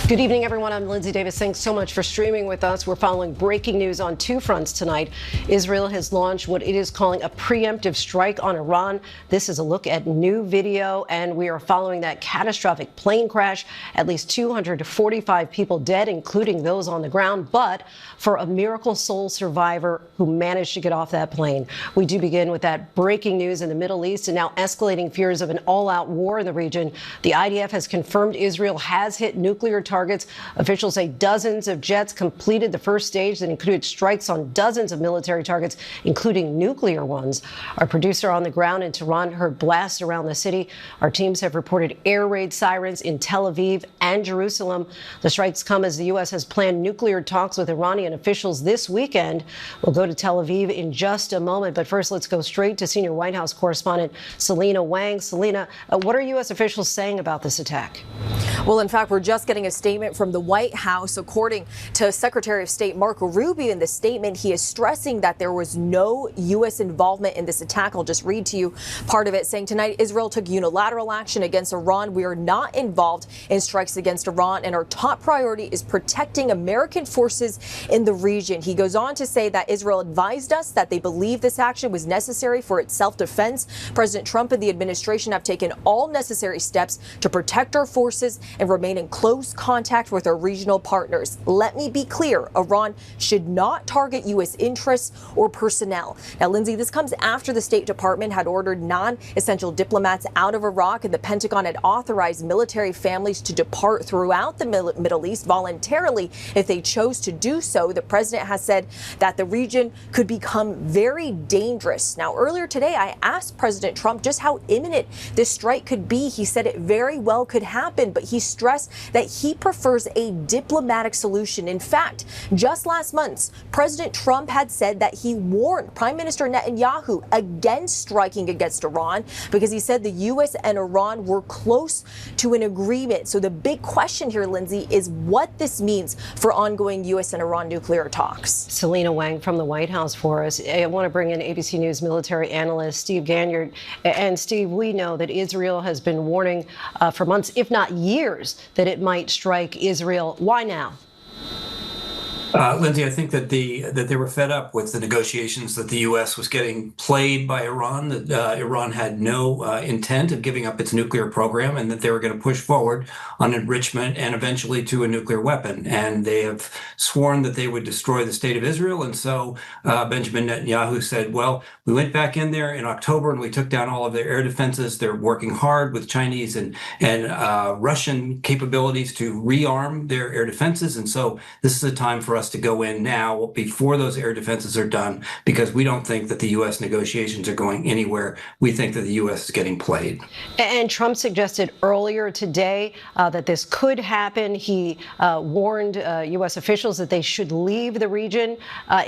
Good evening, everyone. I'm Linsey Davis. Thanks so much for streaming with us. We're following breaking news on two fronts tonight. Israel has launched what it is calling a preemptive strike on Iran. This is a look at new video, and we are following that catastrophic plane crash. At least 245 people dead, including those on the ground, but for a miracle soul survivor who managed to get off that plane. We do begin with that breaking news in the Middle East and now escalating fears of an all-out war in the region. The IDF has confirmed Israel has hit nuclear targets. Officials say dozens of jets completed the first stage that included strikes on dozens of military targets, including nuclear ones. Our producer on the ground in Tehran heard blasts around the city. Our teams have reported air raid sirens in Tel Aviv and Jerusalem. The strikes come as the U.S. has planned nuclear talks with Iranian officials this weekend. We'll go to Tel Aviv in just a moment, but first let's go straight to senior White House correspondent Selena Wang. Selena, what are U.S. officials saying about this attack? Well, in fact, we're just getting a statement from the White House. According to Secretary of State Marco Rubio, in the statement, he is stressing that there was no U.S. involvement in this attack. I'll just read to you part of it, saying tonight Israel took unilateral action against Iran. We are not involved in strikes against Iran, and our top priority is protecting American forces in the region. He goes on to say that Israel advised us that they believe this action was necessary for its self-defense. President Trump and the administration have taken all necessary steps to protect our forces and remain in close contact with our regional partners. Let me be clear, Iran should not target U.S. interests or personnel. Now, Lindsay, this comes after the State Department had ordered non-essential diplomats out of Iraq, and the Pentagon had authorized military families to depart throughout the Middle East voluntarily if they chose to do so. The president has said that the region could become very dangerous. Now, earlier today, I asked President Trump just how imminent this strike could be. He said it very well could happen, but he stressed that he prefers a diplomatic solution. In fact, just last month, President Trump had said that he warned Prime Minister Netanyahu against striking against Iran because he said the U.S. and Iran were close to an agreement. So the big question here, Lindsay, is what this means for ongoing U.S. and Iran nuclear talks. Selena Wang from the White House for us. I want to bring in ABC News military analyst Steve Ganyard. And Steve, we know that Israel has been warning for months, if not years, that it might strike Israel. Why now? Lindsay, I think that they were fed up with the negotiations that the U.S. was getting played by Iran, that Iran had no intent of giving up its nuclear program, and that they were going to push forward on enrichment and eventually to a nuclear weapon. And they have sworn that they would destroy the state of Israel. And so Benjamin Netanyahu said, well, we went back in there in October and we took down all of their air defenses. They're working hard with Chinese and Russian capabilities to rearm their air defenses. And so this is a time for us to go in now before those air defenses are done, because we don't think that the U.S. negotiations are going anywhere. We think that the U.S. is getting played. And Trump suggested earlier today that this could happen. He warned U.S. officials that they should leave the region.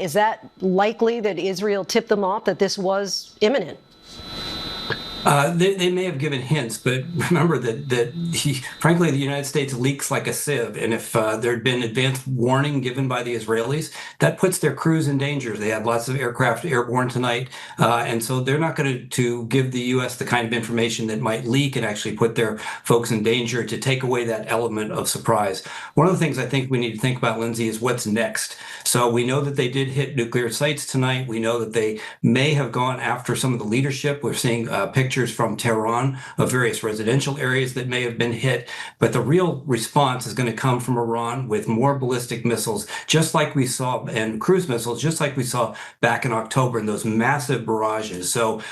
Is that likely that Israel tipped them off that this was imminent? They may have given hints, but remember that frankly, the United States leaks like a sieve. And if there had been advanced warning given by the Israelis, that puts their crews in danger. They had lots of aircraft airborne tonight. And so they're not going to give the U.S. the kind of information that might leak and actually put their folks in danger, to take away that element of surprise. One of the things I think we need to think about, Lindsay, is what's next. So we know that they did hit nuclear sites tonight. We know that they may have gone after some of the leadership. We're seeing pictures from Tehran of various residential areas that may have been hit. But the real response is going to come from Iran with more ballistic missiles, just like we saw, and cruise missiles, just like we saw back in October in those massive barrages. So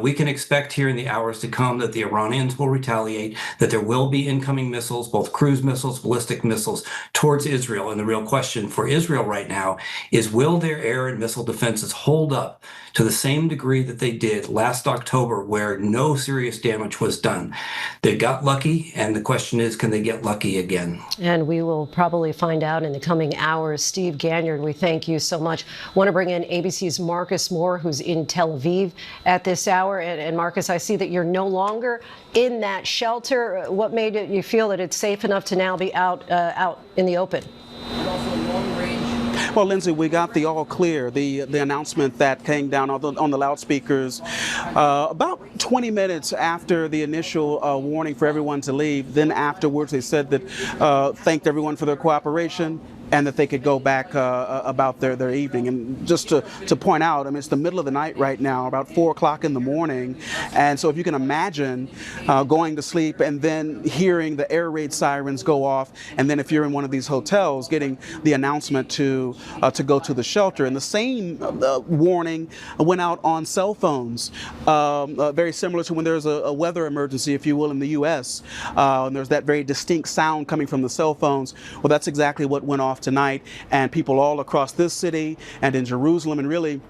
we can expect here in the hours to come that the Iranians will retaliate, that there will be incoming missiles, both cruise missiles, ballistic missiles, towards Israel. And the real question for Israel right now is, will their air and missile defenses hold up to the same degree that they did last October, where no serious damage was done? They got lucky, and the question is, can they get lucky again? And we will probably find out in the coming hours. Steve Ganyard, we thank you so much. Want to bring in ABC's Marcus Moore, who's in Tel Aviv at this hour. And Marcus, I see that you're no longer in that shelter. What made you feel that it's safe enough to now be out in the open? Well, Linsey, we got the all clear, the announcement that came down on the loudspeakers about 20 minutes after the initial warning for everyone to leave. Then afterwards, they said that thanked everyone for their cooperation and that they could go back about their evening. And just to point out, I mean, it's the middle of the night right now, about 4 o'clock in the morning. And so if you can imagine going to sleep and then hearing the air raid sirens go off, and then if you're in one of these hotels, getting the announcement to go to the shelter. And the same warning went out on cell phones, very similar to when there's a weather emergency, if you will, in the U.S. And there's that very distinct sound coming from the cell phones. Well, that's exactly what went off tonight, and people all across this city and in Jerusalem and really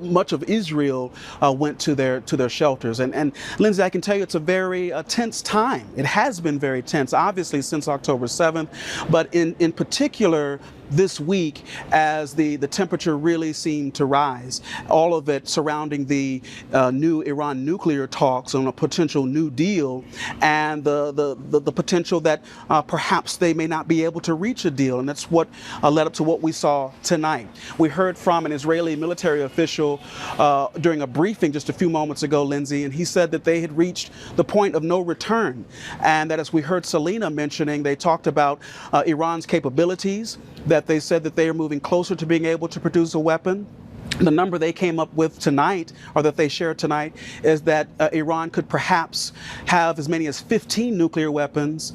much of Israel went to their shelters. And Linsey, I can tell you it's a very tense time. It has been very tense, obviously, since October 7th, but in particular this week as the temperature really seemed to rise. All of it surrounding the new Iran nuclear talks on a potential new deal and the potential that perhaps they may not be able to reach a deal. And that's what led up to what we saw tonight. We heard from an Israeli military official during a briefing just a few moments ago, Linsey, and he said that they had reached the point of no return. And that, as we heard Selena mentioning, they talked about Iran's capabilities, that they said that they are moving closer to being able to produce a weapon. The number they came up with tonight, or that they shared tonight, is that Iran could perhaps have as many as 15 nuclear weapons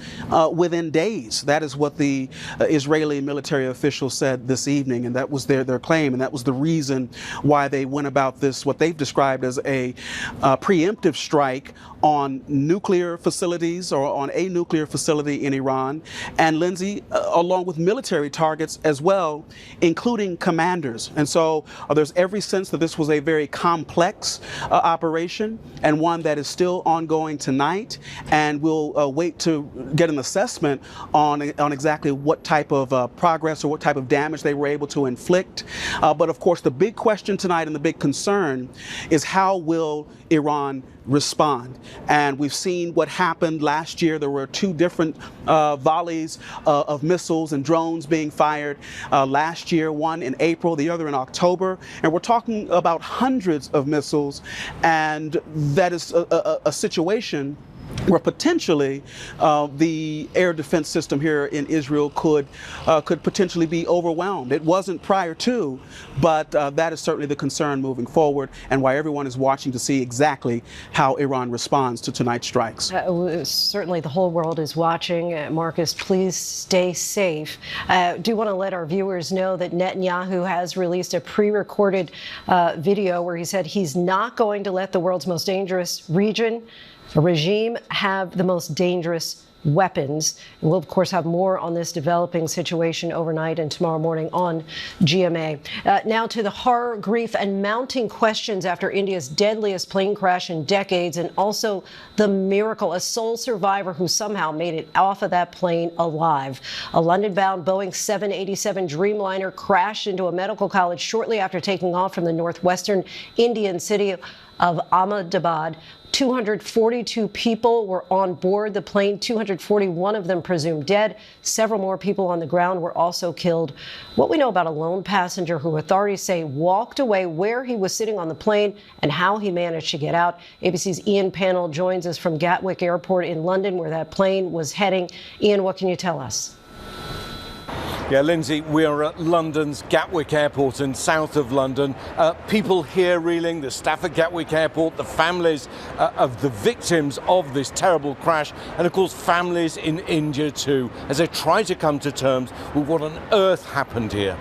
within days. That is what the Israeli military official said this evening, and that was their claim, and that was the reason why they went about this, what they've described as a preemptive strike on nuclear facilities or on a nuclear facility in Iran, and Linsey, along with military targets as well, including commanders. And so there's every sense that this was a very complex operation and one that is still ongoing tonight, and we'll wait to get an assessment on exactly what type of progress or what type of damage they were able to inflict. But of course, the big question tonight and the big concern is how will Iran respond? And we've seen what happened last year. There were 2 different volleys of missiles and drones being fired last year, one in April, the other in October. And we're talking about hundreds of missiles, and that is a situation where potentially the air defense system here in Israel could potentially be overwhelmed. It wasn't prior to, but that is certainly the concern moving forward, and why everyone is watching to see exactly how Iran responds to tonight's strikes. Certainly the whole world is watching. Marcus, please stay safe. Do want to let our viewers know that Netanyahu has released a pre-recorded video where he said he's not going to let the world's most dangerous regime have the most dangerous weapons. We'll, of course, have more on this developing situation overnight and tomorrow morning on GMA. Now to the horror, grief, and mounting questions after India's deadliest plane crash in decades, and also the miracle, a sole survivor who somehow made it off of that plane alive. A London-bound Boeing 787 Dreamliner crashed into a medical college shortly after taking off from the northwestern Indian city of Ahmedabad. 242 people were on board the plane, 241 of them presumed dead. Several more people on the ground were also killed. What we know about a lone passenger who authorities say walked away, where he was sitting on the plane, and how he managed to get out. ABC's Ian Pannell joins us from Gatwick Airport in London, where that plane was heading. Ian, what can you tell us? Yeah, Linsey, we are at London's Gatwick Airport and south of London. People here reeling, the staff at Gatwick Airport, the families of the victims of this terrible crash, and of course families in India too, as they try to come to terms with what on earth happened here.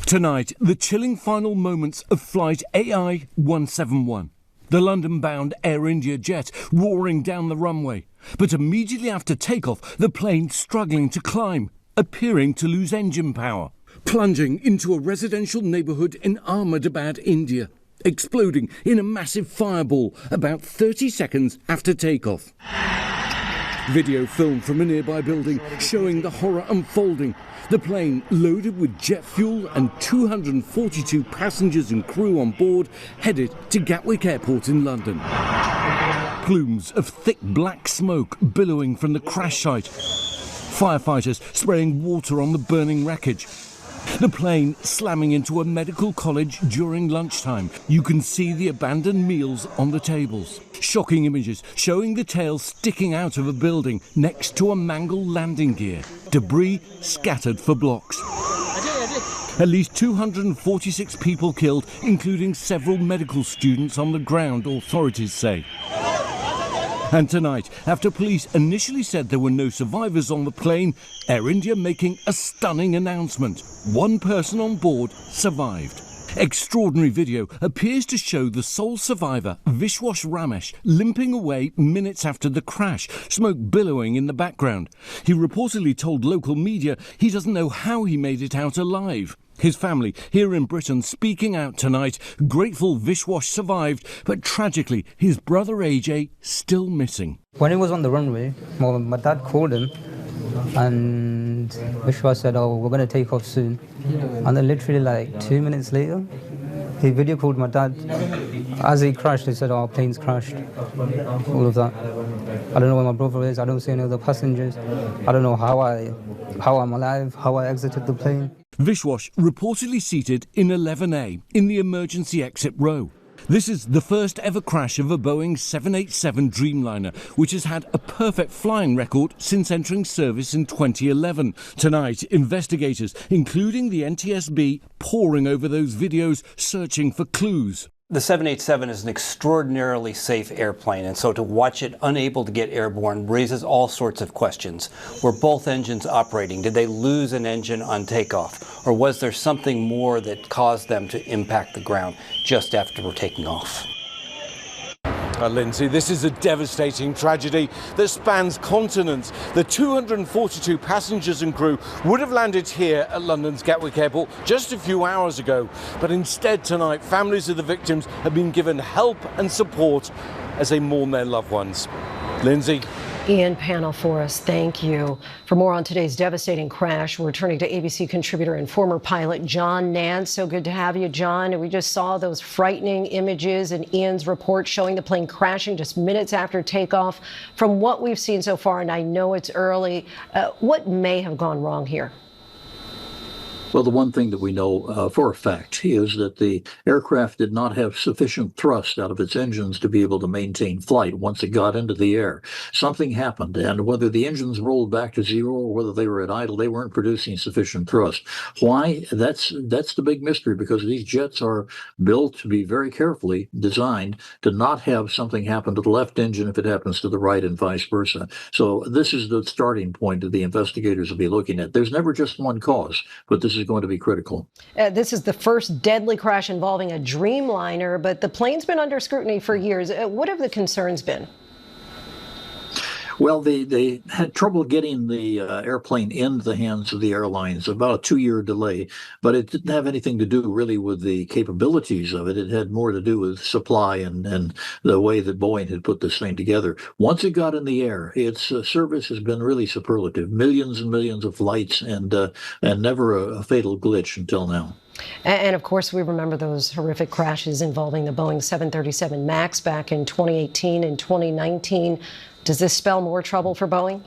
Tonight, the chilling final moments of flight AI 171. The London-bound Air India jet roaring down the runway. But immediately after takeoff, the plane struggling to climb, appearing to lose engine power, plunging into a residential neighbourhood in Ahmedabad, India, exploding in a massive fireball about 30 seconds after takeoff. Video filmed from a nearby building showing the horror unfolding. The plane, loaded with jet fuel and 242 passengers and crew on board, headed to Gatwick Airport in London. Plumes of thick black smoke billowing from the crash site. Firefighters spraying water on the burning wreckage. The plane slamming into a medical college during lunchtime. You can see the abandoned meals on the tables. Shocking images showing the tail sticking out of a building next to a mangled landing gear. Debris scattered for blocks. At least 246 people killed, including several medical students on the ground, authorities say. And tonight, after police initially said there were no survivors on the plane, Air India making a stunning announcement. One person on board survived. Extraordinary video appears to show the sole survivor, Vishwas Ramesh, limping away minutes after the crash, smoke billowing in the background. He reportedly told local media he doesn't know how he made it out alive. His family here in Britain speaking out tonight, grateful Vishwas survived, but tragically his brother AJ still missing. When he was on the runway, my dad called him and Vishwas said, "Oh, we're going to take off soon." And then literally like 2 minutes later, he video called my dad. As he crashed, he said, "Oh, our plane's crashed." All of that. I don't know where my brother is. I don't see any other passengers. I don't know how I'm alive, how I exited the plane. Vishwas reportedly seated in 11A in the emergency exit row. This is the first ever crash of a Boeing 787 Dreamliner, which has had a perfect flying record since entering service in 2011. Tonight, investigators, including the NTSB, poring over those videos, searching for clues. The 787 is an extraordinarily safe airplane, and so to watch it unable to get airborne raises all sorts of questions. Were both engines operating? Did they lose an engine on takeoff? Or was there something more that caused them to impact the ground just after taking off? Linsey, this is a devastating tragedy that spans continents. The 242 passengers and crew would have landed here at London's Gatwick Airport just a few hours ago. But instead tonight, families of the victims have been given help and support as they mourn their loved ones. Linsey. Ian Panel for us, thank you. For more on today's devastating crash, we're turning to ABC contributor and former pilot John Nance. So good to have you, John. And we just saw those frightening images in Ian's report showing the plane crashing just minutes after takeoff. From what we've seen so far, and I know it's early, what may have gone wrong here? Well, the one thing that we know for a fact is that the aircraft did not have sufficient thrust out of its engines to be able to maintain flight once it got into the air. Something happened, and whether the engines rolled back to zero or whether they were at idle, they weren't producing sufficient thrust. Why? That's the big mystery, because these jets are built to be very carefully designed to not have something happen to the left engine if it happens to the right and vice versa. So this is the starting point that the investigators will be looking at. There's never just one cause, but this is going to be critical. This is the first deadly crash involving a Dreamliner, but the plane's been under scrutiny for years. What have the concerns been? Well, they had trouble getting the airplane into the hands of the airlines, about a 2-year delay, but it didn't have anything to do really with the capabilities of it. It had more to do with supply and the way that Boeing had put this thing together. Once it got in the air, its service has been really superlative, millions and millions of flights, and never a fatal glitch until now. And of course, we remember those horrific crashes involving the Boeing 737 MAX back in 2018 and 2019. Does this spell more trouble for Boeing?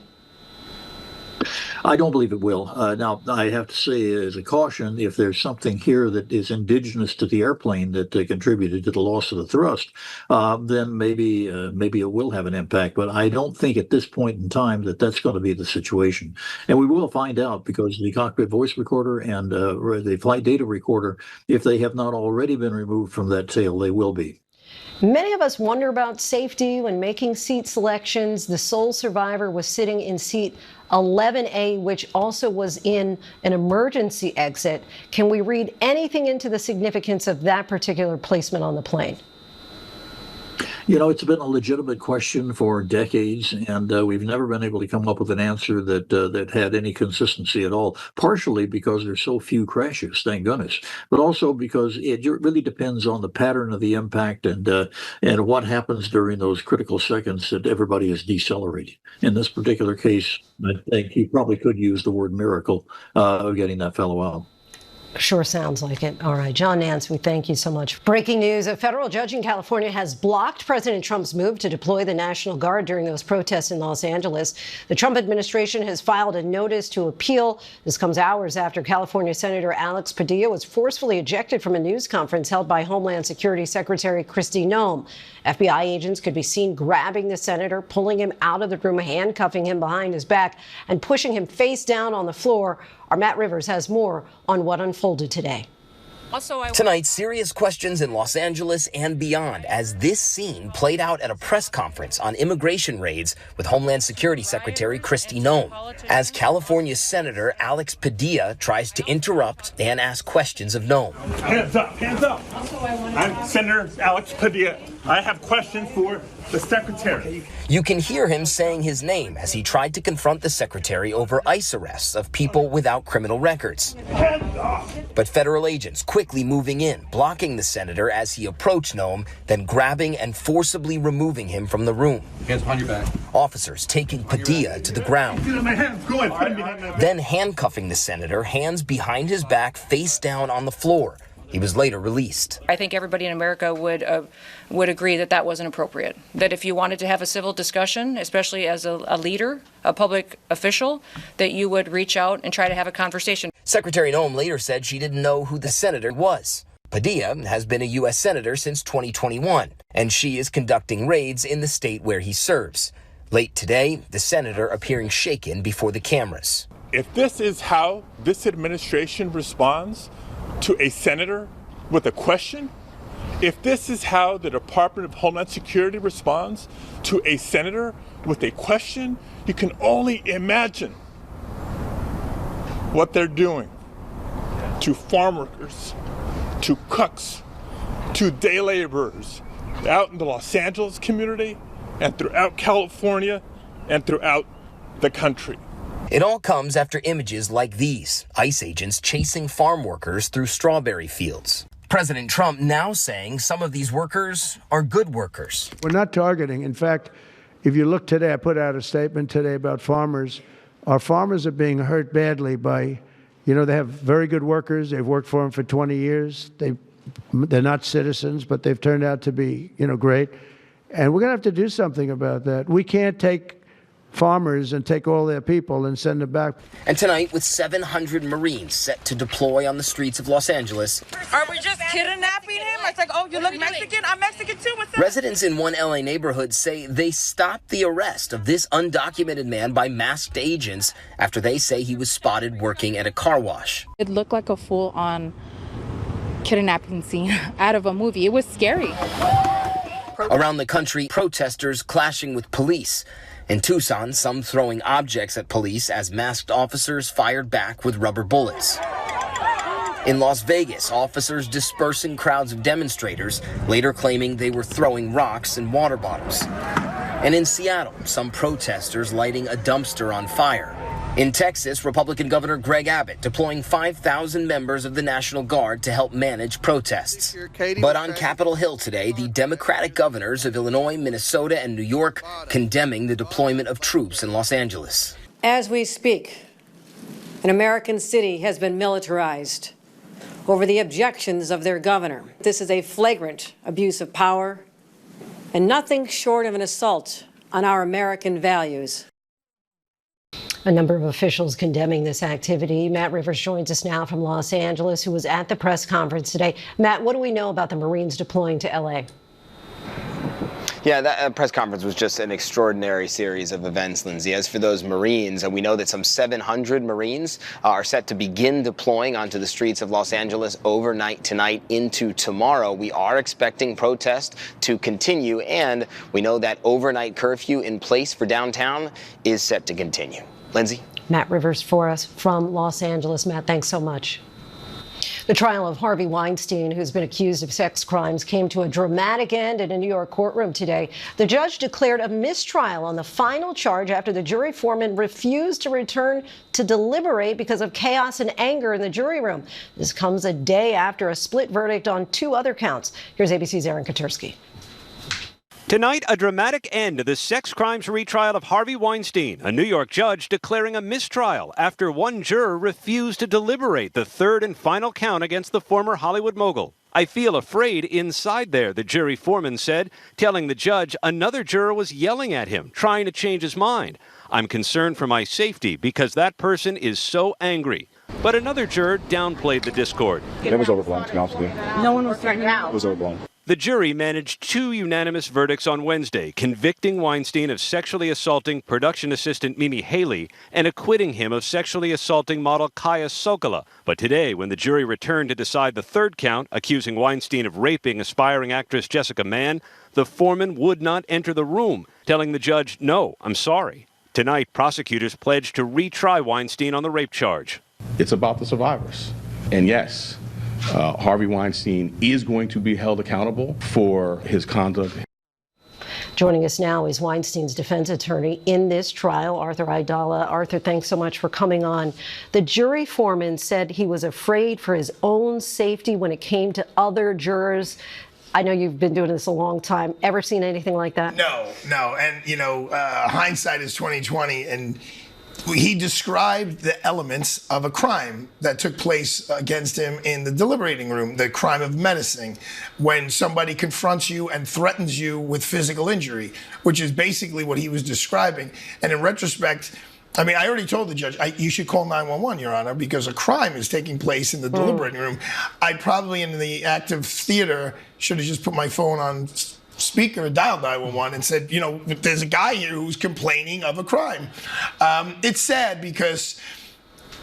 I don't believe it will. Now, I have to say as a caution, if there's something here that is indigenous to the airplane that contributed to the loss of the thrust, then maybe it will have an impact. But I don't think at this point in time that that's going to be the situation. And we will find out, because the cockpit voice recorder and the flight data recorder, if they have not already been removed from that tail, they will be. Many of us wonder about safety when making seat selections. The sole survivor was sitting in seat 11A, which also was in an emergency exit. Can we read anything into the significance of that particular placement on the plane? You know, it's been a legitimate question for decades, and we've never been able to come up with an answer that had any consistency at all, partially because there's so few crashes, thank goodness, but also because it really depends on the pattern of the impact and what happens during those critical seconds that everybody is decelerating. In this particular case, I think you probably could use the word miracle of getting that fellow out. Sure sounds like it. All right, John Nance, we thank you so much. Breaking news, a federal judge in California has blocked President Trump's move to deploy the National Guard during those protests in Los Angeles. The Trump administration has filed a notice to appeal. This comes hours after California Senator Alex Padilla was forcefully ejected from a news conference held by Homeland Security Secretary Kristi Noem. FBI agents could be seen grabbing the senator, pulling him out of the room, handcuffing him behind his back, and pushing him face down on the floor. Our Matt Rivers has more on what unfolded today. Tonight, serious questions in Los Angeles and beyond as this scene played out at a press conference on immigration raids with Homeland Security Secretary Kristi Noem, as California Senator Alex Padilla tries to interrupt and ask questions of Noem. Hands up, hands up. I'm Senator Alex Padilla. I have questions for the secretary. You can hear him saying his name as he tried to confront the secretary over ICE arrests of people without criminal records. Hands up. But federal agents quickly moving in, blocking the senator as he approached Noem, then grabbing and forcibly removing him from the room. Hands behind your back. Officers taking Padilla to the ground. My hands. Go ahead, put them behind my back. Then handcuffing the senator, hands behind his back, face down on the floor. He was later released. I think everybody in America would agree that that wasn't appropriate. That if you wanted to have a civil discussion, especially as a leader, a public official, that you would reach out and try to have a conversation. Secretary Noem later said she didn't know who the senator was. Padilla has been a U.S. senator since 2021, and she is conducting raids in the state where he serves. Late today, the senator appearing shaken before the cameras. If this is how this administration responds to a senator with a question, if this is how the Department of Homeland Security responds to a senator with a question, you can only imagine what they're doing to farm workers, to cooks, to day laborers out in the Los Angeles community and throughout California and throughout the country. It all comes after images like these, ICE agents chasing farm workers through strawberry fields. President Trump now saying some of these workers are good workers. We're not targeting. In fact, if you look today, I put out a statement today about farmers. Our farmers are being hurt badly by, they have very good workers. They've worked for them for 20 years. They're not citizens, but they've turned out to be, great. And we're going to have to do something about that. We can't take farmers and take all their people and send them back. And tonight, with 700 Marines set to deploy on the streets of Los Angeles. Are we just kidnapping him? It's like, oh, you look Mexican? I'm Mexican too. What's up? Residents in one LA neighborhood say they stopped the arrest of this undocumented man by masked agents after they say he was spotted working at a car wash. It looked like a full-on kidnapping scene out of a movie. It was scary. Around the country, protesters clashing with police. In Tucson, some throwing objects at police as masked officers fired back with rubber bullets. In Las Vegas, officers dispersing crowds of demonstrators, later claiming they were throwing rocks and water bottles. And in Seattle, some protesters lighting a dumpster on fire. In Texas, Republican Governor Greg Abbott deploying 5,000 members of the National Guard to help manage protests. But on Capitol Hill today, the Democratic governors of Illinois, Minnesota, and New York condemning the deployment of troops in Los Angeles. As we speak, an American city has been militarized over the objections of their governor. This is a flagrant abuse of power and nothing short of an assault on our American values. A number of officials condemning this activity. Matt Rivers joins us now from Los Angeles, who was at the press conference today. Matt, what do we know about the Marines deploying to L.A.? Yeah, that press conference was just an extraordinary series of events, Lindsay. As for those Marines, we know that some 700 Marines are set to begin deploying onto the streets of Los Angeles overnight tonight into tomorrow. We are expecting protests to continue, and we know that overnight curfew in place for downtown is set to continue. Lindsay? Matt Rivers for us from Los Angeles. Matt, thanks so much. The trial of Harvey Weinstein, who's been accused of sex crimes, came to a dramatic end in a New York courtroom today. The judge declared a mistrial on the final charge after the jury foreman refused to return to deliberate because of chaos and anger in the jury room. This comes a day after a split verdict on 2 other counts. Here's ABC's Aaron Katursky. Tonight, a dramatic end to the sex crimes retrial of Harvey Weinstein, a New York judge declaring a mistrial after one juror refused to deliberate the third and final count against the former Hollywood mogul. I feel afraid inside there, the jury foreman said, telling the judge another juror was yelling at him, trying to change his mind. I'm concerned for my safety because that person is so angry. But another juror downplayed the discord. It was overblown, to be honest with you. No one was threatening out. It was overblown. The jury managed 2 unanimous verdicts on Wednesday, convicting Weinstein of sexually assaulting production assistant Mimi Haley and acquitting him of sexually assaulting model Kaya Sokolow. But today, when the jury returned to decide the third count, accusing Weinstein of raping aspiring actress Jessica Mann, the foreman would not enter the room, telling the judge, "No, I'm sorry." Tonight, prosecutors pledged to retry Weinstein on the rape charge. It's about the survivors. And yes, Harvey Weinstein is going to be held accountable for his conduct. Joining us now is Weinstein's defense attorney in this trial, Arthur Aidala. Arthur, thanks so much for coming on. The jury foreman said he was afraid for his own safety when it came to other jurors. I know you've been doing this a long time. Ever seen anything like that? No. And, hindsight is 20/20. And he described the elements of a crime that took place against him in the deliberating room, the crime of menacing, when somebody confronts you and threatens you with physical injury, which is basically what he was describing. And in retrospect, I mean, I already told the judge, you should call 911, Your Honor, because a crime is taking place in the deliberating room. I probably, in the active theater, should have just put my phone on speaker and dialed 911 and said, there's a guy here who's complaining of a crime. It's sad because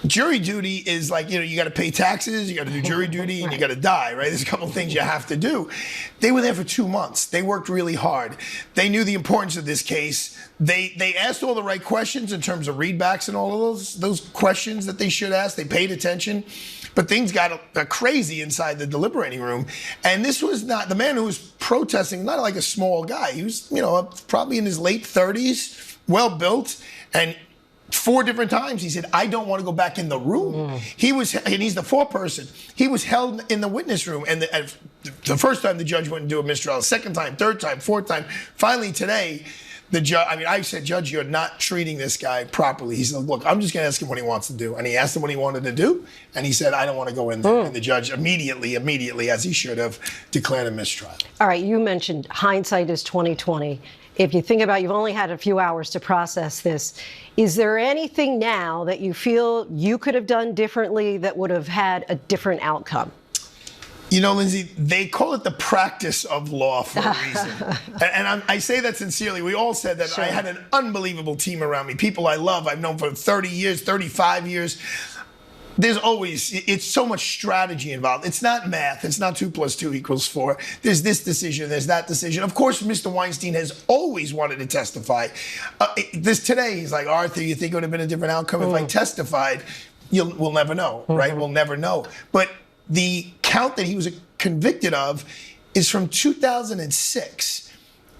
jury duty is like, you got to pay taxes, you got to do jury duty, and you got to die, right? There's a couple of things you have to do. They were there for 2 months. They worked really hard. They knew the importance of this case. They asked all the right questions in terms of readbacks and all of those questions that they should ask. They paid attention. But things got crazy inside the deliberating room. And this was not, the man who was protesting, not like a small guy. He was, probably in his late 30s, well built. And 4 different times he said, I don't want to go back in the room. And he's the foreperson. He was held in the witness room. And the first time the judge wouldn't do a mistrial, the second time, third time, fourth time. Finally today, the judge, I said, Judge, you're not treating this guy properly. He said, look, I'm just going to ask him what he wants to do. And he asked him what he wanted to do. And he said, I don't want to go in there. And the judge immediately, as he should have, declared a mistrial. All right, you mentioned hindsight is 20/20. If you think about, you've only had a few hours to process this. Is there anything now that you feel you could have done differently that would have had a different outcome? Linsey, they call it the practice of law for a reason. And I say that sincerely. We all said that. Sure. I had an unbelievable team around me, people I love, I've known for 30 years, 35 years. It's so much strategy involved. It's not math. It's not 2 + 2 = 4. There's this decision, there's that decision. Of course, Mr. Weinstein has always wanted to testify. Today, he's like, Arthur, you think it would have been a different outcome if I testified? We'll never know, right? We'll never know. But the count that he was convicted of is from 2006.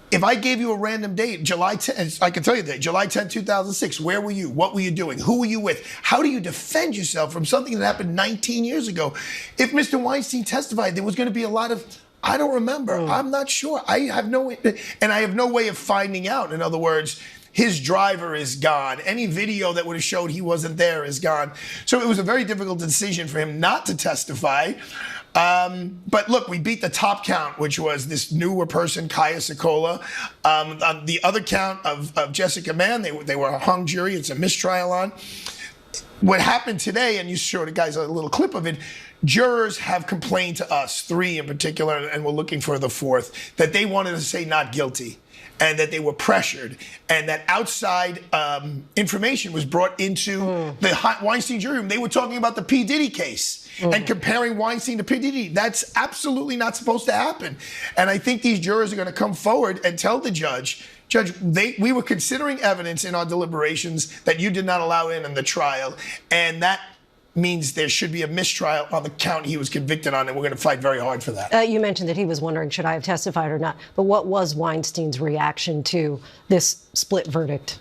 If I gave you a random date, July 10, I can tell you that, July 10, 2006, where were you? What were you doing? Who were you with? How do you defend yourself from something that happened 19 years ago? If Mr. Weinstein testified, there was going to be a lot of, I don't remember. I'm not sure. I have no way of finding out. In other words, his driver is gone. Any video that would have showed he wasn't there is gone. So it was a very difficult decision for him not to testify. But look, we beat the top count, which was this newer person, Kaya Sokolow. On the other count of Jessica Mann, they were a hung jury. It's a mistrial on. What happened today, and you showed the guys a little clip of it, jurors have complained to us, 3 in particular, and we're looking for the 4th, that they wanted to say not guilty, and that they were pressured, and that outside information was brought into the Weinstein jury room. They were talking about the P. Diddy case and comparing Weinstein to P. Diddy. That's absolutely not supposed to happen. And I think these jurors are going to come forward and tell the judge, we were considering evidence in our deliberations that you did not allow in the trial, and that means there should be a mistrial on the count he was convicted on, and we're going to fight very hard for that. You mentioned that he was wondering, should I have testified or not? But what was Weinstein's reaction to this split verdict?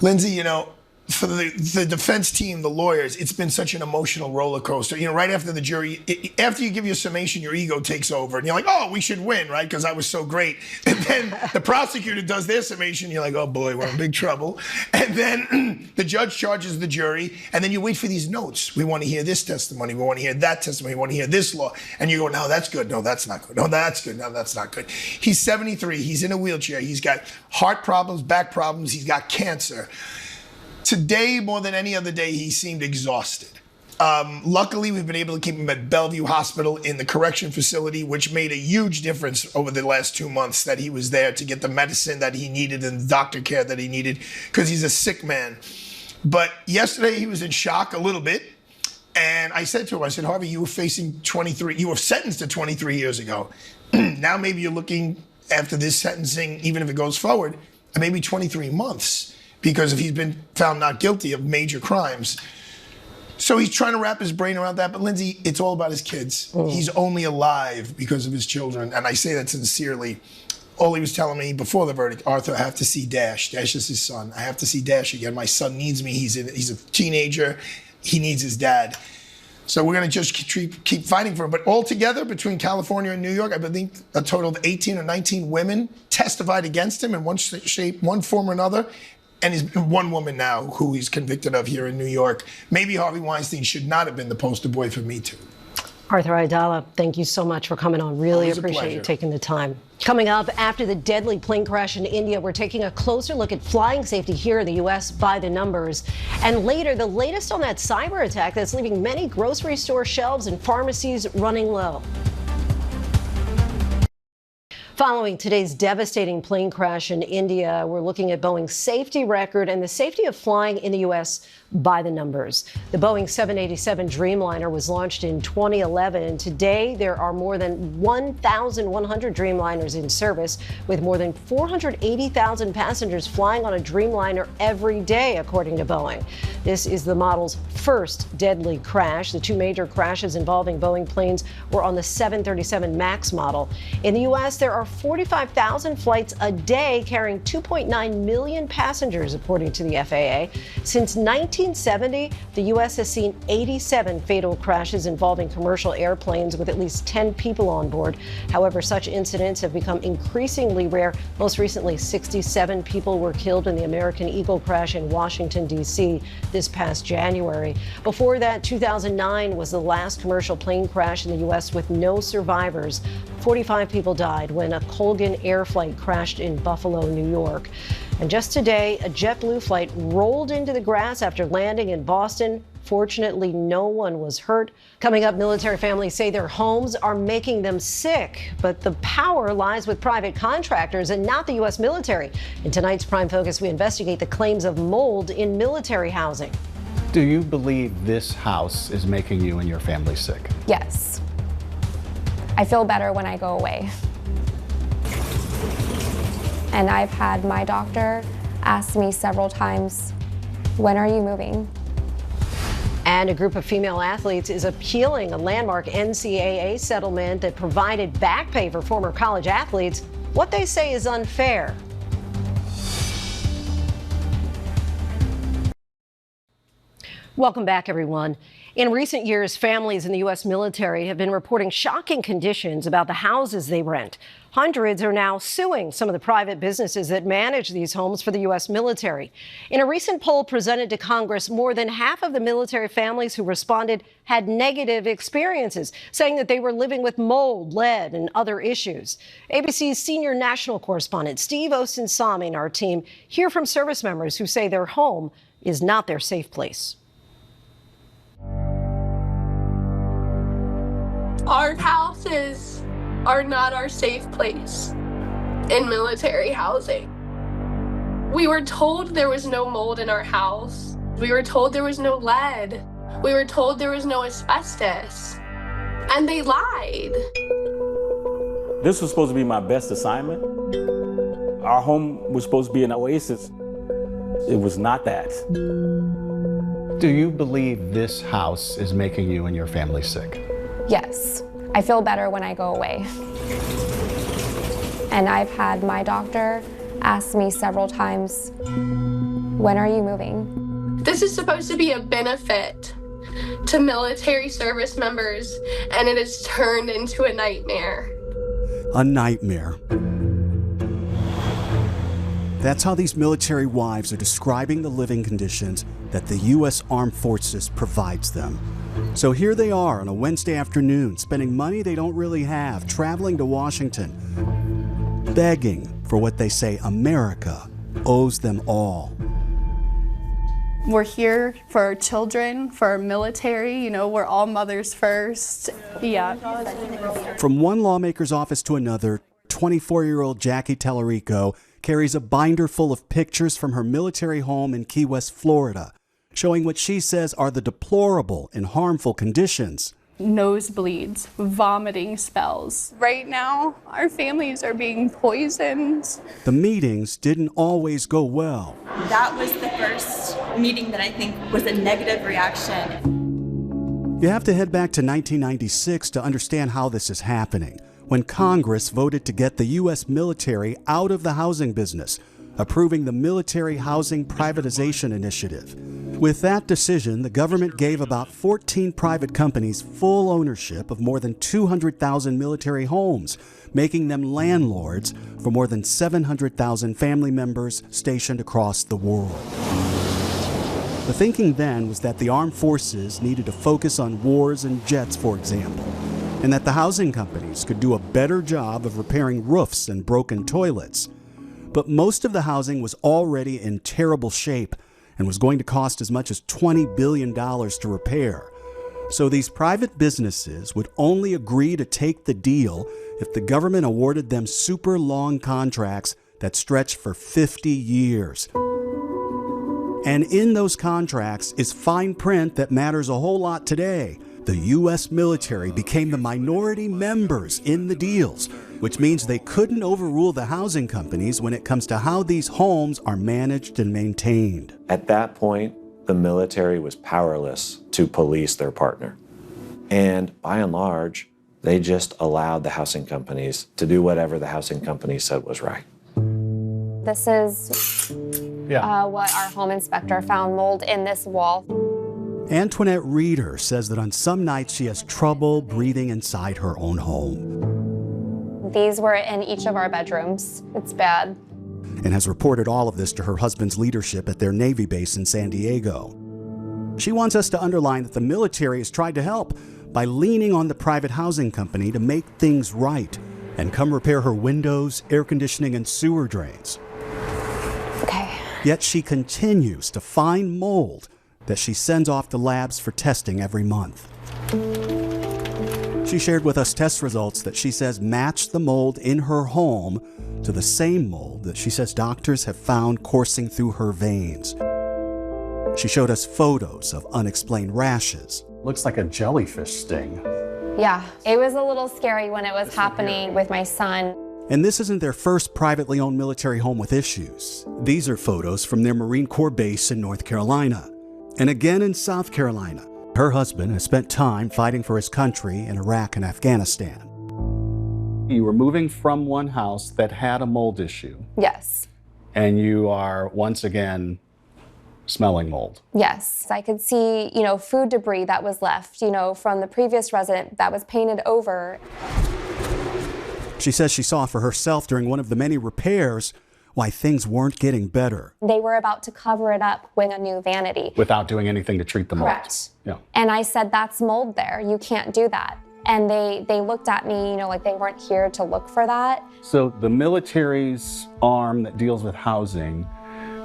Linsey, for the defense team, the lawyers, it's been such an emotional roller coaster. You know, right after the jury, after you give your summation, your ego takes over. And you're like, oh, we should win, right? Because I was so great. And then the prosecutor does their summation. You're like, oh, boy, we're in big trouble. And then the judge charges the jury. And then you wait for these notes. We want to hear this testimony. We want to hear that testimony. We want to hear this law. And you go, no, that's good. No, that's not good. No, that's good. No, that's not good. He's 73. He's in a wheelchair. He's got heart problems, back problems. He's got cancer. Today, more than any other day, he seemed exhausted. Luckily, we've been able to keep him at Bellevue Hospital in the correction facility, which made a huge difference over the last 2 months that he was there to get the medicine that he needed and the doctor care that he needed, because he's a sick man. But yesterday, he was in shock a little bit. And I said to him, I said, Harvey, you were sentenced to 23 years ago. Now maybe you're looking, after this sentencing, even if it goes forward, maybe 23 months. Because if he's been found not guilty of major crimes. So he's trying to wrap his brain around that. But Linsey, it's all about his kids. He's only alive because of his children. And I say that sincerely. All he was telling me before the verdict, Arthur, I have to see Dash. Dash is his son. I have to see Dash again. My son needs me. He's a teenager. He needs his dad. So we're going to just keep fighting for him. But altogether, between California and New York, I believe a total of 18 or 19 women testified against him in one shape, one form or another. And he's one woman now who he's convicted of here in New York. Maybe Harvey Weinstein should not have been the poster boy for Me Too. Arthur Aidala, thank you so much for coming on. Really appreciate you taking the time. Coming up, after the deadly plane crash in India, we're taking a closer look at flying safety here in the U.S. by the numbers. And later, the latest on that cyber attack that's leaving many grocery store shelves and pharmacies running low. Following today's devastating plane crash in India, we're looking at Boeing's safety record and the safety of flying in the U.S. by the numbers. The Boeing 787 Dreamliner was launched in 2011, and today there are more than 1,100 Dreamliners in service, with more than 480,000 passengers flying on a Dreamliner every day, according to Boeing. This is the model's first deadly crash. The two major crashes involving Boeing planes were on the 737 MAX model. In the U.S., there are 45,000 flights a day carrying 2.9 million passengers, according to the FAA. Since 1970, the U.S. has seen 87 fatal crashes involving commercial airplanes with at least 10 people on board. However, such incidents have become increasingly rare. Most recently, 67 people were killed in the American Eagle crash in Washington, D.C. this past January. Before that, 2009 was the last commercial plane crash in the U.S. with no survivors. 45 people died when a Colgan Air flight crashed in Buffalo, New York. And just today, a JetBlue flight rolled into the grass after landing in Boston. Fortunately, no one was hurt. Coming up, military families say their homes are making them sick, but the power lies with private contractors and not the U.S. military. In tonight's Prime Focus, we investigate the claims of mold in military housing. Do you believe this house is making you and your family sick? Yes. I feel better when I go away. And I've had my doctor ask me several times, when are you moving? And a group of female athletes is appealing a landmark NCAA settlement that provided back pay for former college athletes. What they say is unfair. Welcome back, everyone. In recent years, families in the U.S. military have been reporting shocking conditions about the houses they rent. Hundreds are now suing some of the private businesses that manage these homes for the U.S. military. In a recent poll presented to Congress, more than half of the military families who responded had negative experiences, saying that they were living with mold, lead, and other issues. ABC's senior national correspondent Steve Osten-Sami and our team hear from service members who say their home is not their safe place. Our houses are not our safe place in military housing. We were told there was no mold in our house. We were told there was no lead. We were told there was no asbestos. And they lied. This was supposed to be my best assignment. Our home was supposed to be an oasis. It was not that. Do you believe this house is making you and your family sick? Yes. I feel better when I go away. And I've had my doctor ask me several times, when are you moving? This is supposed to be a benefit to military service members, and it has turned into a nightmare. A nightmare. That's how these military wives are describing the living conditions that the U.S. Armed Forces provides them. So here they are on a Wednesday afternoon, spending money they don't really have, traveling to Washington, begging for what they say America owes them all. We're here for our children, for our military. You know, we're all mothers first. Yeah. From one lawmaker's office to another, 24-year-old Jackie Tallarico carries a binder full of pictures from her military home in Key West, Florida, showing what she says are the deplorable and harmful conditions. Nosebleeds, vomiting spells. Right now, our families are being poisoned. The meetings didn't always go well. That was the first meeting that I think was a negative reaction. You have to head back to 1996 to understand how this is happening, when Congress voted to get the U.S. military out of the housing business, approving the Military Housing Privatization Initiative. With that decision, the government gave about 14 private companies full ownership of more than 200,000 military homes, making them landlords for more than 700,000 family members stationed across the world. The thinking then was that the armed forces needed to focus on wars and jets, for example, and that the housing companies could do a better job of repairing roofs and broken toilets. But most of the housing was already in terrible shape and was going to cost as much as $20 billion to repair. So these private businesses would only agree to take the deal if the government awarded them super long contracts that stretched for 50 years. And in those contracts is fine print that matters a whole lot today. The U.S. military became the minority members in the deals, which means they couldn't overrule the housing companies when it comes to how these homes are managed and maintained. At that point, the military was powerless to police their partner. And by and large, they just allowed the housing companies to do whatever the housing companies said was right. This is what our home inspector found, mold in this wall. Antoinette Reeder says that on some nights she has trouble breathing inside her own home. These were in each of our bedrooms. It's bad. And has reported all of this to her husband's leadership at their Navy base in San Diego. She wants us to underline that the military has tried to help by leaning on the private housing company to make things right and come repair her windows, air conditioning, and sewer drains. Okay. Yet she continues to find mold that she sends off to labs for testing every month. She shared with us test results that she says match the mold in her home to the same mold that she says doctors have found coursing through her veins. She showed us photos of unexplained rashes. Looks like a jellyfish sting. Yeah, it was a little scary when it was happening with my son. And this isn't their first privately owned military home with issues. These are photos from their Marine Corps base in North Carolina. And again in South Carolina. Her husband has spent time fighting for his country in Iraq and Afghanistan. You were moving from one house that had a mold issue. Yes. And you are once again smelling mold. Yes. I could see, food debris that was left, from the previous resident that was painted over. She says she saw for herself during one of the many repairs why things weren't getting better. They were about to cover it up with a new vanity. Without doing anything to treat the mold. Correct. Yeah. And I said, that's mold there. You can't do that. And they looked at me, like they weren't here to look for that. So the military's arm that deals with housing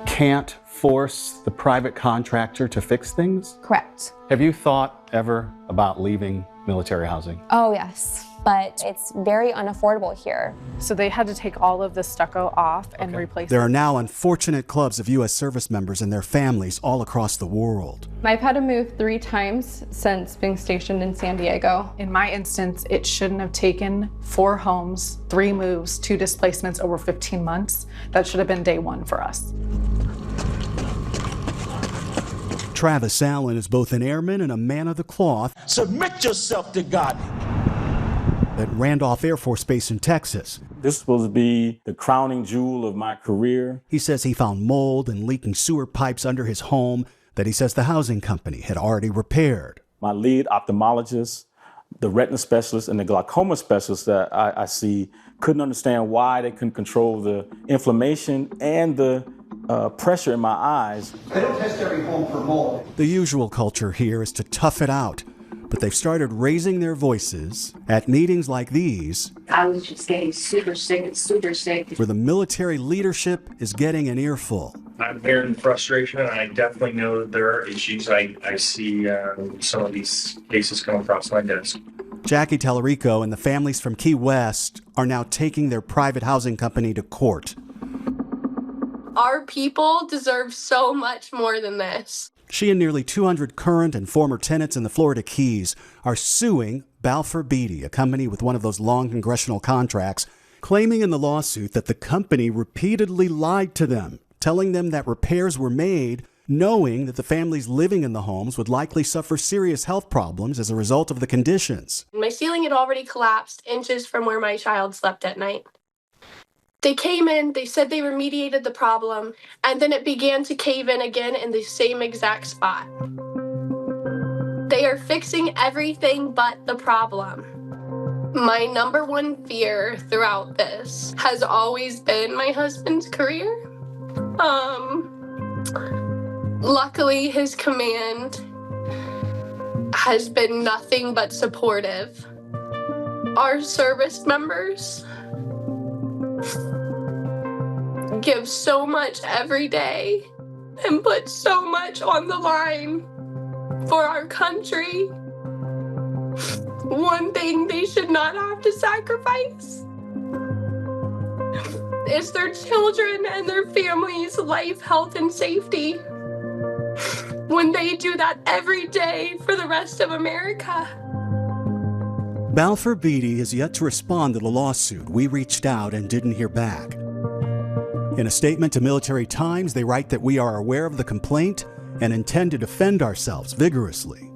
can't force the private contractor to fix things? Correct. Have you thought ever about leaving military housing? Oh, yes. But it's very unaffordable here. So they had to take all of the stucco off and replace it. There are now unfortunate clubs of U.S. service members and their families all across the world. I've had to move 3 times since being stationed in San Diego. In my instance, it shouldn't have taken 4 homes, 3 moves, 2 displacements over 15 months. That should have been day 1 for us. Travis Allen is both an airman and a man of the cloth. Submit yourself to God. At Randolph Air Force Base in Texas. This is supposed to be the crowning jewel of my career. He says he found mold and leaking sewer pipes under his home that he says the housing company had already repaired. My lead ophthalmologist, the retina specialist, and the glaucoma specialist that I see couldn't understand why they couldn't control the inflammation and the pressure in my eyes. They don't test every home for mold. The usual culture here is to tough it out, but they've started raising their voices at meetings like these. I was just getting super sick, where the military leadership is getting an earful. I'm hearing frustration, and I definitely know that there are issues. I see some of these cases come across my desk. Jackie Tallarico and the families from Key West are now taking their private housing company to court. Our people deserve so much more than this. She and nearly 200 current and former tenants in the Florida Keys are suing Balfour Beatty, a company with one of those long congressional contracts, claiming in the lawsuit that the company repeatedly lied to them, telling them that repairs were made, knowing that the families living in the homes would likely suffer serious health problems as a result of the conditions. My ceiling had already collapsed inches from where my child slept at night. They came in, they said they remediated the problem, and then it began to cave in again in the same exact spot. They are fixing everything but the problem. My number one fear throughout this has always been my husband's career. Luckily, his command has been nothing but supportive. Our service members give so much every day and put so much on the line for our country. One thing they should not have to sacrifice is their children and their families' life, health, and safety. When they do that every day for the rest of America. Balfour Beatty has yet to respond to the lawsuit. We reached out and didn't hear back. In a statement to Military Times, they write that we are aware of the complaint and intend to defend ourselves vigorously.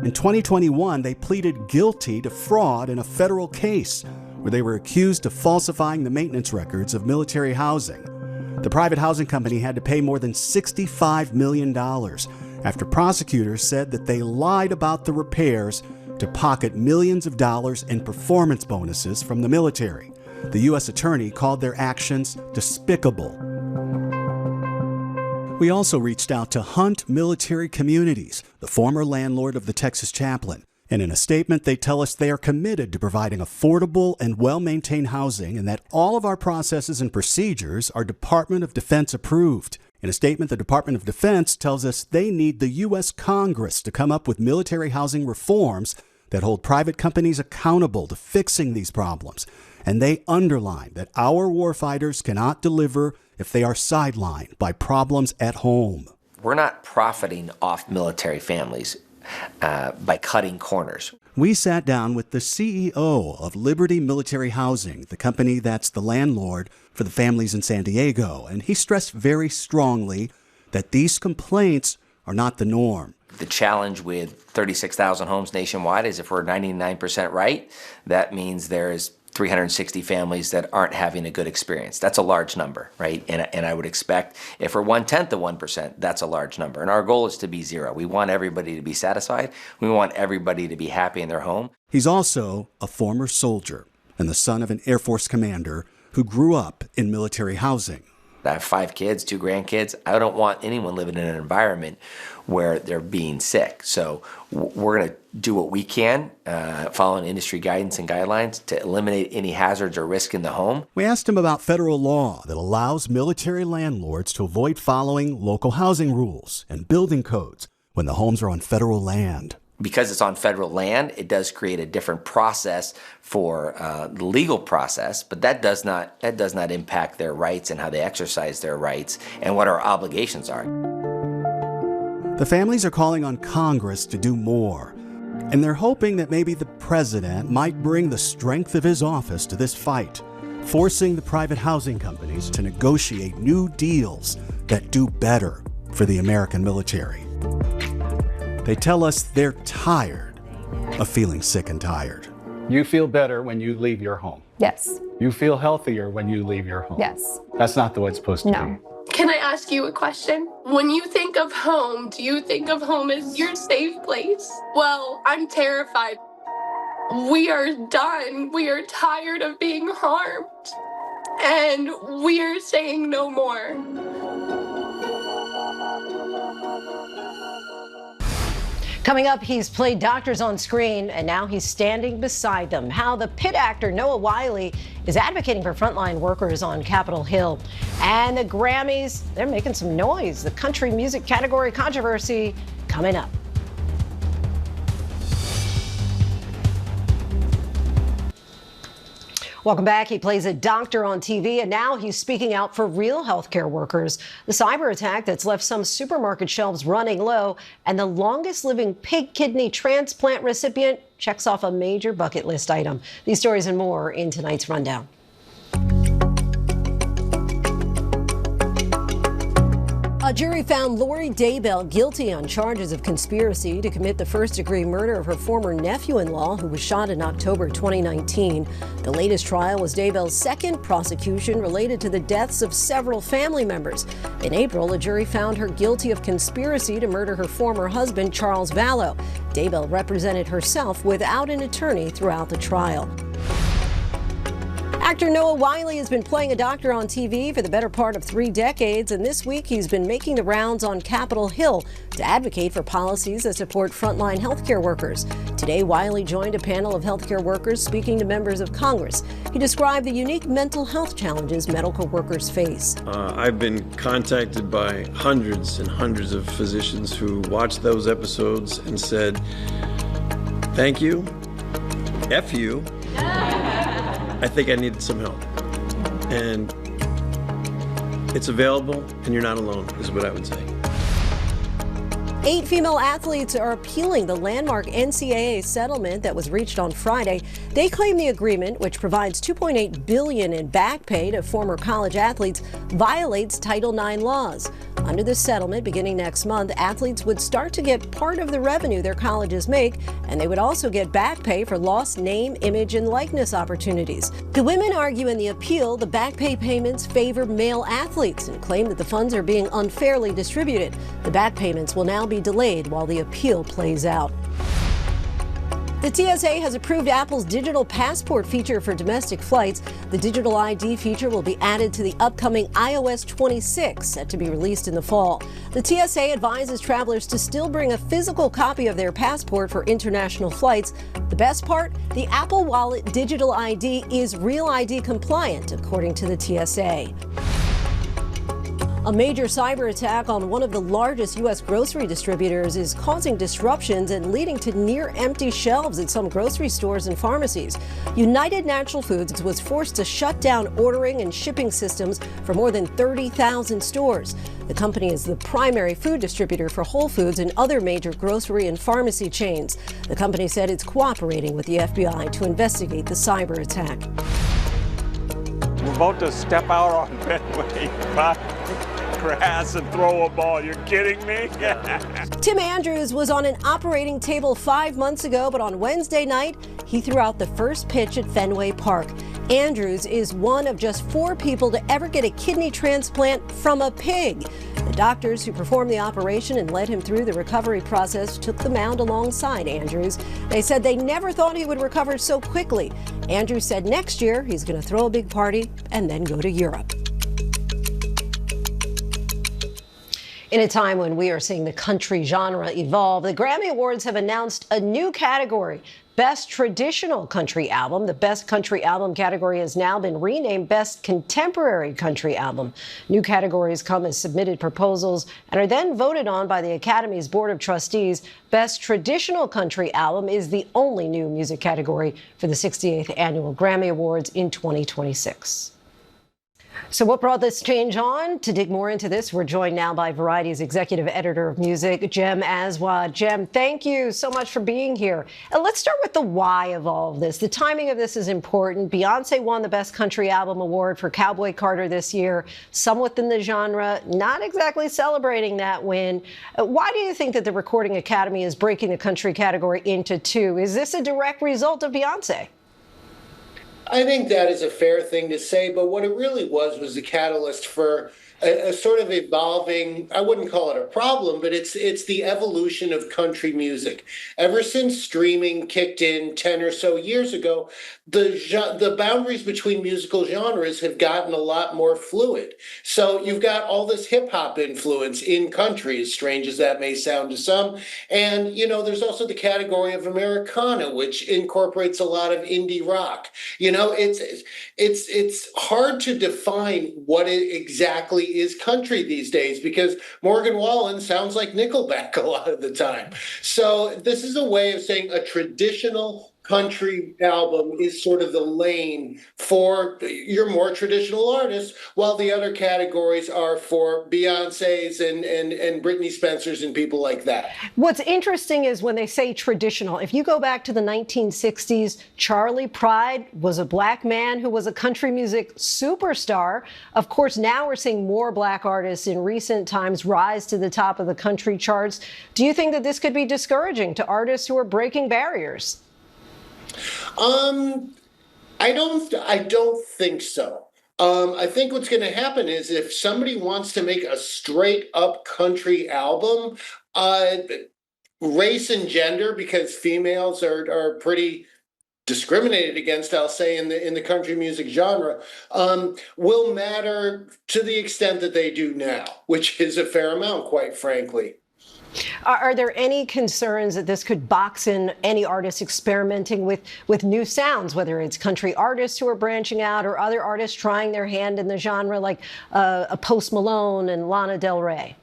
In 2021, they pleaded guilty to fraud in a federal case where they were accused of falsifying the maintenance records of military housing. The private housing company had to pay more than $65 million after prosecutors said that they lied about the repairs to pocket millions of dollars in performance bonuses from the military. The U.S. attorney called their actions despicable. We also reached out to Hunt Military Communities, the former landlord of the Texas Chaplain. And in a statement, they tell us they are committed to providing affordable and well-maintained housing and that all of our processes and procedures are Department of Defense approved. In a statement, the Department of Defense tells us they need the U.S. Congress to come up with military housing reforms that hold private companies accountable to fixing these problems. And they underline that our warfighters cannot deliver if they are sidelined by problems at home. We're not profiting off military families by cutting corners. We sat down with the CEO of Liberty Military Housing, the company that's the landlord for the families in San Diego, and he stressed very strongly that these complaints are not the norm. The challenge with 36,000 homes nationwide is if we're 99% right, that means there's 360 families that aren't having a good experience. That's a large number, right? And I would expect if we're 1/10 of 1%, that's a large number. And our goal is to be zero. We want everybody to be satisfied. We want everybody to be happy in their home. He's also a former soldier and the son of an Air Force commander who grew up in military housing. I have 5 kids, 2 grandkids. I don't want anyone living in an environment where they're being sick. So we're going to do what we can, following industry guidance and guidelines, to eliminate any hazards or risk in the home. We asked him about federal law that allows military landlords to avoid following local housing rules and building codes when the homes are on federal land. Because it's on federal land, it does create a different process for the legal process, but that does not impact their rights and how they exercise their rights and what our obligations are. The families are calling on Congress to do more, and they're hoping that maybe the president might bring the strength of his office to this fight, forcing the private housing companies to negotiate new deals that do better for the American military. They tell us they're tired of feeling sick and tired. You feel better when you leave your home. Yes. You feel healthier when you leave your home. Yes. That's not the way it's supposed to be. No. Can I ask you a question? When you think of home, do you think of home as your safe place? Well, I'm terrified. We are done. We are tired of being harmed. And we are saying no more. Coming up, he's played doctors on screen, and now he's standing beside them. How the Pitt actor Noah Wyle is advocating for frontline workers on Capitol Hill. And the Grammys, they're making some noise. The country music category controversy coming up. Welcome back. He plays a doctor on TV, and now he's speaking out for real healthcare workers. The cyber attack that's left some supermarket shelves running low, and the longest living pig kidney transplant recipient checks off a major bucket list item. These stories and more in tonight's rundown. A jury found Lori Daybell guilty on charges of conspiracy to commit the first-degree murder of her former nephew-in-law, who was shot in October 2019. The latest trial was Daybell's second prosecution related to the deaths of several family members. In April, a jury found her guilty of conspiracy to murder her former husband, Charles Vallow. Daybell represented herself without an attorney throughout the trial. Actor Noah Wyle has been playing a doctor on TV for the better part of 3 decades, and this week he's been making the rounds on Capitol Hill to advocate for policies that support frontline healthcare workers. Today, Wyle joined a panel of healthcare workers speaking to members of Congress. He described the unique mental health challenges medical workers face. I've been contacted by hundreds and hundreds of physicians who watched those episodes and said, "Thank you, F you. I think I needed some help." And it's available, and you're not alone, is what I would say. 8 female athletes are appealing the landmark NCAA settlement that was reached on Friday. They claim the agreement, which provides $2.8 billion in back pay to former college athletes, violates Title IX laws. Under the settlement, beginning next month, athletes would start to get part of the revenue their colleges make, and they would also get back pay for lost name, image, and likeness opportunities. The women argue in the appeal the back pay payments favor male athletes and claim that the funds are being unfairly distributed. The back payments will now be delayed while the appeal plays out. The TSA has approved Apple's digital passport feature for domestic flights. The digital ID feature will be added to the upcoming iOS 26, set to be released in the fall. The TSA advises travelers to still bring a physical copy of their passport for international flights. The best part? The Apple Wallet digital ID is Real ID compliant, according to the TSA. A major cyber attack on one of the largest U.S. grocery distributors is causing disruptions and leading to near-empty shelves at some grocery stores and pharmacies. United Natural Foods was forced to shut down ordering and shipping systems for more than 30,000 stores. The company is the primary food distributor for Whole Foods and other major grocery and pharmacy chains. The company said it's cooperating with the FBI to investigate the cyber attack. We're about to step out on Fenway grass and throw a ball. You're kidding me? Tim Andrews was on an operating table 5 months ago, but on Wednesday night, he threw out the first pitch at Fenway Park. Andrews is one of just 4 people to ever get a kidney transplant from a pig. The doctors who performed the operation and led him through the recovery process took the mound alongside Andrews. They said they never thought he would recover so quickly. Andrews said next year he's going to throw a big party and then go to Europe. In a time when we are seeing the country genre evolve, the Grammy Awards have announced a new category, Best Traditional Country Album. The Best Country Album category has now been renamed Best Contemporary Country Album. New categories come as submitted proposals and are then voted on by the Academy's Board of Trustees. Best Traditional Country Album is the only new music category for the 68th Annual Grammy Awards in 2026. So what brought this change on? To dig more into this, we're joined now by Variety's executive editor of music, Jem Aswad. Jem, thank you so much for being here. And let's start with the why of all of this. The timing of this is important. Beyonce won the Best Country Album Award for Cowboy Carter this year, some within the genre, not exactly celebrating that win. Why do you think that the Recording Academy is breaking the country category into 2? Is this a direct result of Beyonce? I think that is a fair thing to say, but what it really was the catalyst for a sort of evolving, I wouldn't call it a problem, but it's the evolution of country music. Ever since streaming kicked in 10 or so years ago, the boundaries between musical genres have gotten a lot more fluid. So you've got all this hip hop influence in country, as strange as that may sound to some. And, you know, there's also the category of Americana, which incorporates a lot of indie rock. You know, it's hard to define what it exactly is country these days, because Morgan Wallen sounds like Nickelback a lot of the time. So this is a way of saying a traditional country album is sort of the lane for your more traditional artists, while the other categories are for Beyoncé's and Britney Spencer's and people like that. What's interesting is when they say traditional, if you go back to the 1960s, Charlie Pride was a black man who was a country music superstar. Of course, now we're seeing more black artists in recent times rise to the top of the country charts. Do you think that this could be discouraging to artists who are breaking barriers? I don't think so. I think what's going to happen is if somebody wants to make a straight up country album, race and gender, because females are pretty discriminated against, I'll say, in the country music genre, will matter to the extent that they do now, which is a fair amount, quite frankly. Are there any concerns that this could box in any artists experimenting with new sounds, whether it's country artists who are branching out or other artists trying their hand in the genre, like a Post Malone and Lana Del Rey?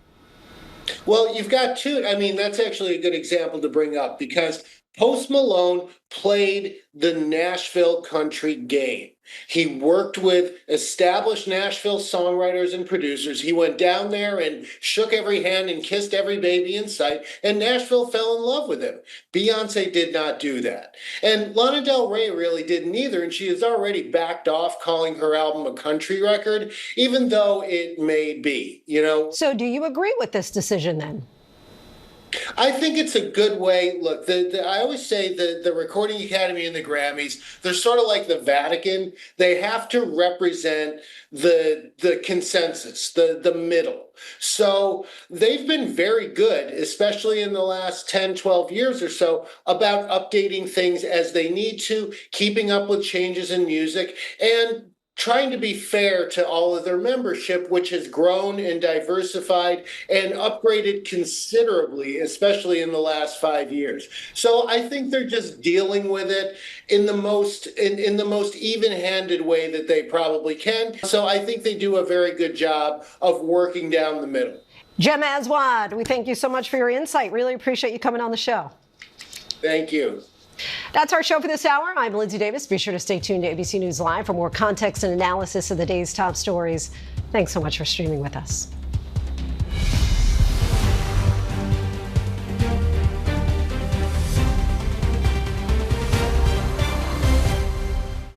Well, you've got two. I mean, that's actually a good example to bring up, because Post Malone played the Nashville country game. He worked with established Nashville songwriters and producers. He went down there and shook every hand and kissed every baby in sight, and Nashville fell in love with him. Beyonce did not do that. And Lana Del Rey really didn't either, and she has already backed off calling her album a country record, even though it may be, you know. So do you agree with this decision then? I think it's a good way. Look, I always say the Recording Academy and the Grammys, they're sort of like the Vatican. They have to represent the consensus, the middle. So they've been very good, especially in the last 10, 12 years or so, about updating things as they need to, keeping up with changes in music, and trying to be fair to all of their membership, which has grown and diversified and upgraded considerably, especially in the last 5 years. So I think they're just dealing with it in the most even-handed way that they probably can. So I think they do a very good job of working down the middle. Jem Aswad, we thank you so much for your insight. Really appreciate you coming on the show. Thank you. That's our show for this hour. I'm Linsey Davis. Be sure to stay tuned to ABC News Live for more context and analysis of the day's top stories. Thanks so much for streaming with us.